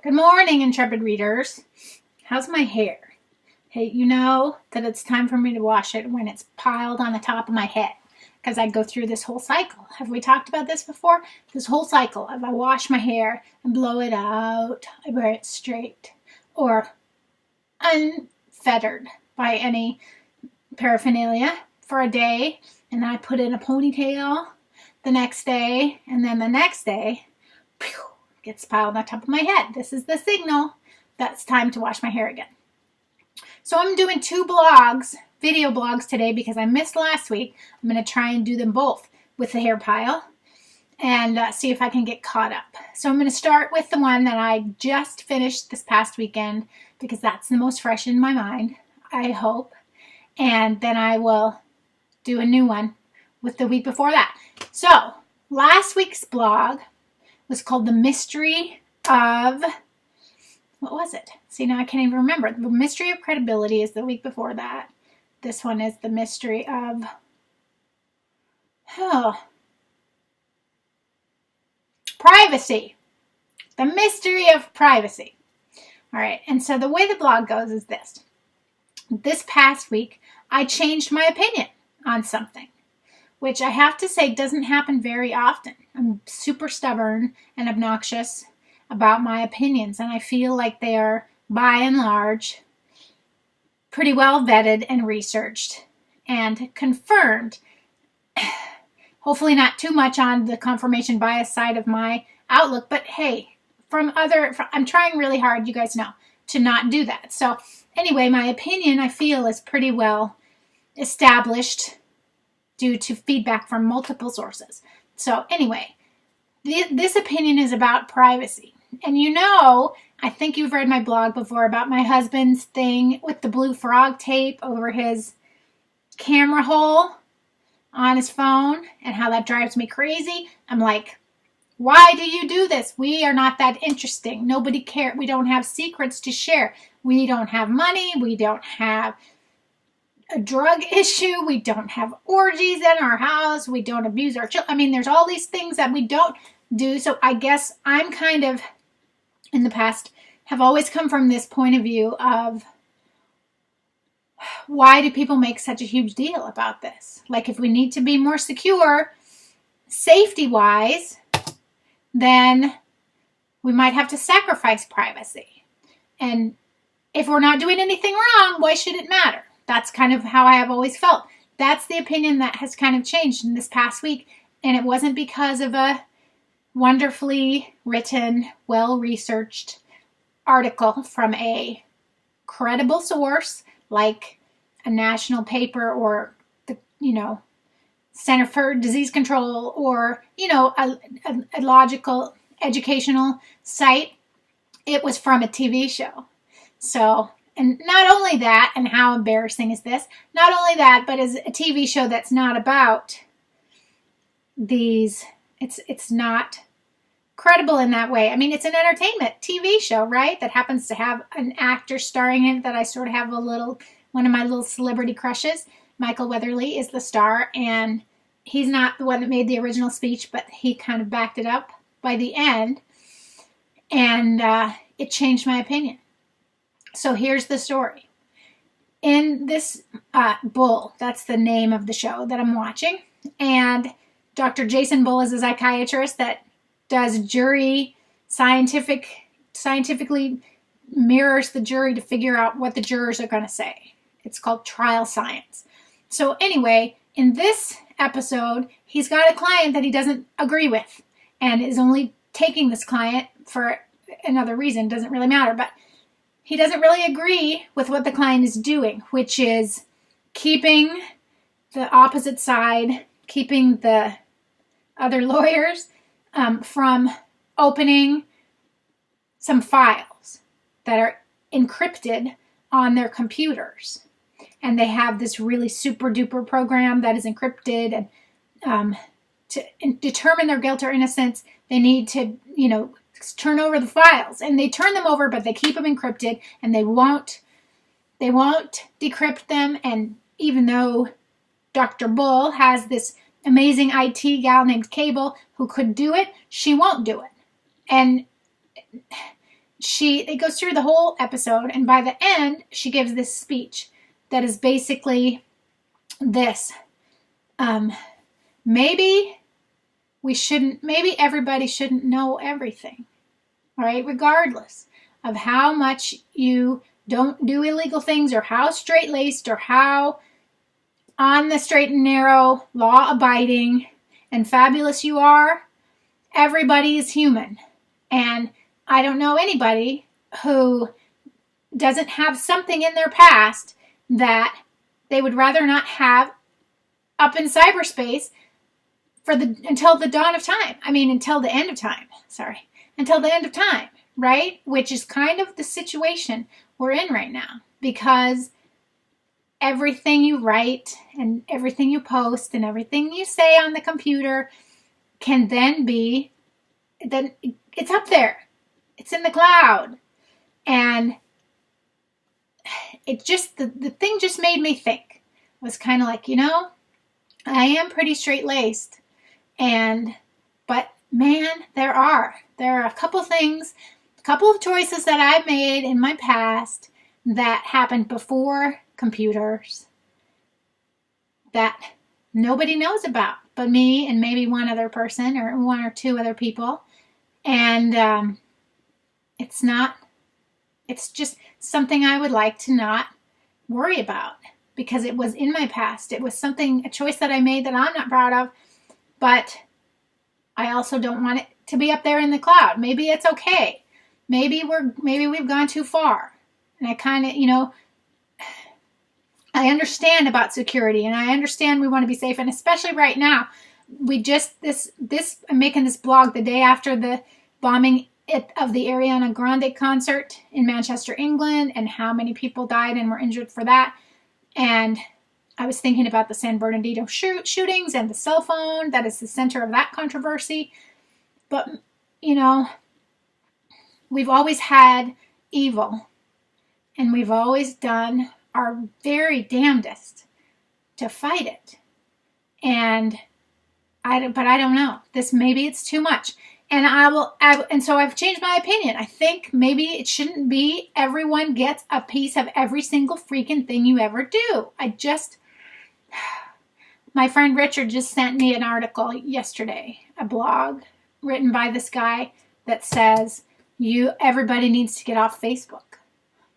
Good morning, intrepid readers. How's my hair? Hey, you know that it's time for me to wash it when it's piled on the top of my head, because I go through this whole cycle. Have we talked about this before? This whole cycle of I wash my hair and blow it out, I wear it straight or unfettered by any paraphernalia for a day, and then I put in a ponytail the next day, and then the next day, gets piled on top of my head. This is the signal that it's time to wash my hair again. So I'm doing two blogs, video blogs today because I missed last week. I'm going to try and do them both with the hair pile and see if I can get caught up. So I'm going to start with the one that I just finished this past weekend because that's the most fresh in my mind, I hope. And then I will do a new one with the week before that. So last week's blog was called The Mystery of, what was it? See, now I can't even remember. The Mystery of Credibility is the week before that. This one is The Mystery of, Privacy. The Mystery of Privacy. All right, and so the way the blog goes is this. This past week, I changed my opinion on something, which I have to say doesn't happen very often. I'm super stubborn and obnoxious about my opinions, and I feel like they are, by and large, pretty well vetted and researched and confirmed. Hopefully not too much on the confirmation bias side of my outlook, but hey, I'm trying really hard, you guys know, to not do that. So anyway, my opinion, I feel, is pretty well established due to feedback from multiple sources. So anyway, this opinion is about privacy. And you know, I think you've read my blog before about my husband's thing with the blue frog tape over his camera hole on his phone and how that drives me crazy. I'm like, why do you do this? We are not that interesting. Nobody cares. We don't have secrets to share. We don't have money. We don't have a drug issue. We don't have orgies in our house. We don't abuse our children. I mean, there's all these things that we don't do. So I guess I'm kind of, in the past, have always come from this point of view of why do people make such a huge deal about this? Like, if we need to be more secure, safety-wise, then we might have to sacrifice privacy. And if we're not doing anything wrong, why should it matter? That's kind of how I have always felt. That's the opinion that has kind of changed in this past week. And it wasn't because of a wonderfully written, well-researched article from a credible source like a national paper or the, Center for Disease Control or, a logical educational site. It was from a TV show. So, and not only that, and how embarrassing is this, not only that, but as a TV show that's not about these, it's not credible in that way. I mean, it's an entertainment TV show, right? That happens to have an actor starring in it that I sort of have one of my little celebrity crushes. Michael Weatherly is the star, and he's not the one that made the original speech, but he kind of backed it up by the end, and it changed my opinion. So here's the story. In this Bull, that's the name of the show that I'm watching, and Dr. Jason Bull is a psychiatrist that does scientifically mirrors the jury to figure out what the jurors are going to say. It's called trial science. So anyway, in this episode, he's got a client that he doesn't agree with and is only taking this client for another reason. Doesn't really matter, but he doesn't really agree with what the client is doing, which is keeping the opposite side, keeping the other lawyers from opening some files that are encrypted on their computers. And they have this really super duper program that is encrypted, and to determine their guilt or innocence, they need to, turn over the files. And they turn them over, but they keep them encrypted, and they won't decrypt them. And even though Dr. Bull has this amazing IT gal named Cable who could do it, she won't do it. And it goes through the whole episode, and by the end, she gives this speech that is basically this. Maybe everybody shouldn't know everything, all right? Regardless of how much you don't do illegal things, or how straight-laced, or how on the straight and narrow, law-abiding, and fabulous you are, everybody is human. And I don't know anybody who doesn't have something in their past that they would rather not have up in cyberspace until the dawn of time. I mean, until the end of time. Sorry. Until the end of time, right? Which is kind of the situation we're in right now, because everything you write and everything you post and everything you say on the computer can then it's up there. It's in the cloud. And it just, the thing just made me think. It was kind of like, I am pretty straight-laced. But man, there are a couple of choices that I've made in my past that happened before computers that nobody knows about but me and maybe one other person or one or two other people. And it's just something I would like to not worry about, because it was in my past. It was a choice that I made that I'm not proud of, but I also don't want it to be up there in the cloud. Maybe it's okay. Maybe we've gone too far. And I kind of, I understand about security, and I understand we want to be safe, and especially right now. I'm making this blog the day after the bombing of the Ariana Grande concert in Manchester, England, and how many people died and were injured for that. And I was thinking about the San Bernardino shootings and the cell phone that is the center of that controversy. But, we've always had evil, and we've always done our very damnedest to fight it. And I don't know. Maybe it's too much. And so I've changed my opinion. I think maybe it shouldn't be everyone gets a piece of every single freaking thing you ever do. My friend Richard just sent me an article yesterday, a blog written by this guy that says everybody needs to get off Facebook,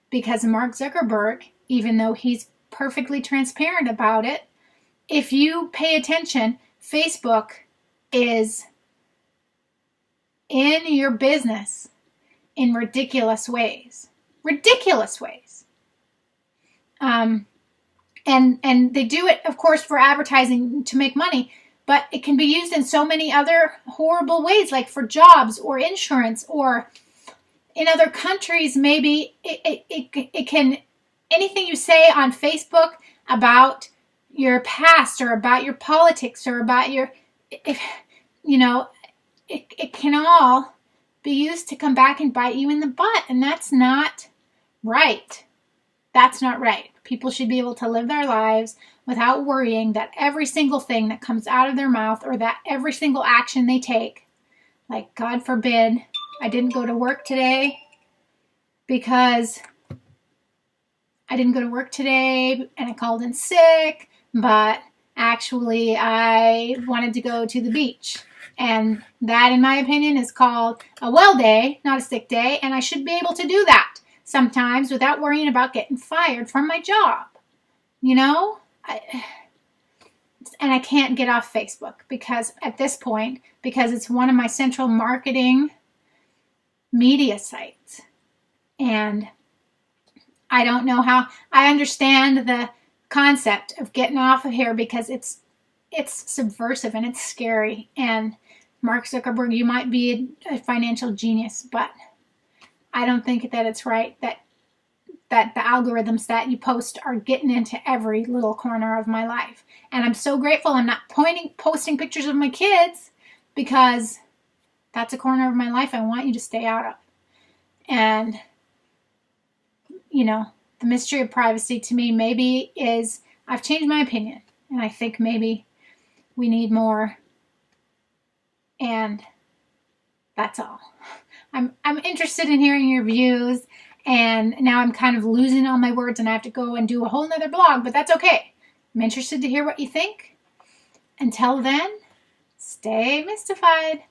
because Mark Zuckerberg, even though he's perfectly transparent about it, if you pay attention, Facebook is in your business in ridiculous ways. Ridiculous ways. And they do it, of course, for advertising to make money, but it can be used in so many other horrible ways, like for jobs or insurance, or in other countries, maybe it can, anything you say on Facebook about your past or about your politics or about it can all be used to come back and bite you in the butt. And that's not right. That's not right. People should be able to live their lives without worrying that every single thing that comes out of their mouth, or that every single action they take, like, God forbid, I didn't go to work today because and I called in sick, but actually I wanted to go to the beach. And that, in my opinion, is called a well day, not a sick day. And I should be able to do that sometimes without worrying about getting fired from my job. And I can't get off Facebook because it's one of my central marketing media sites. And I don't know how. I understand the concept of getting off of here because it's subversive and it's scary. And Mark Zuckerberg, you might be a financial genius, but I don't think that it's right that the algorithms that you post are getting into every little corner of my life. And I'm so grateful I'm not posting pictures of my kids, because that's a corner of my life I want you to stay out of. And, the mystery of privacy to me maybe is, I've changed my opinion, and I think maybe we need more. And that's all. I'm interested in hearing your views, and now I'm kind of losing all my words and I have to go and do a whole nother blog, but that's okay. I'm interested to hear what you think. Until then, stay mystified.